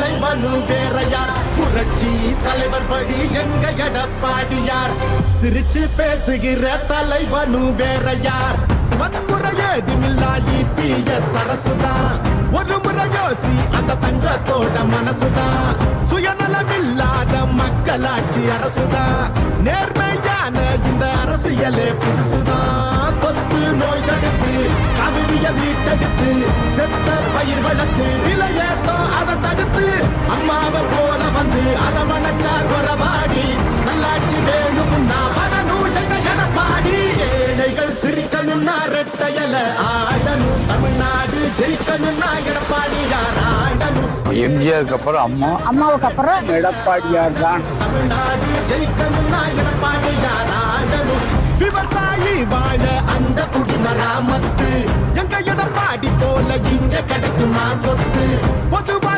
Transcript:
தலைவனும் வேறையார் புரட்சி தலைவர் படி எங்க எடப்பாடியார் சிரிச்சு பேசுகிற தலைவனும் வேறையார் வன்முறையேதுமில்லா இபிஎஸ் அரசுதான் ஒரு முறை யோசி அந்த தங்கத்தோட மனசுதான் சுயநலமில்லாத மக்களாட்சி அரசுதான் நேர்மையான இந்த அரசியலே புதுசுதான் தொத்து நோய் தடுத்து கவிதைய வீட்டெடுத்து செத்த பயிர் வளர்த்து விலையேத்தம் அதை தடுத்து அம்மாவை போல வந்து அரவணைச்சார் வரவாடி நல்லாட்சி வேணும்னா வரணும் எங்க எடப்பாடி ஏழைகள் சிரிக்கணும்னா ரெட்டையல ஆடணும் தமிழ்நாடு ஜெயிக்கணும்னா எடப்பாடியார் ஆடணும் எம்ஜிஆருக்கு அப்புறம் அம்மாவுக்கு அப்புறம் எடப்பாடியார் தான் தமிழ்நாடு ஜெயிக்கணும்னா எடப்பாடியார் ஆடணும் விவசாயி வாழ அந்த குடிமராமத்து எங்க எடப்பாடி போல இங்க கிடைக்குமா சொத்து பொதுவா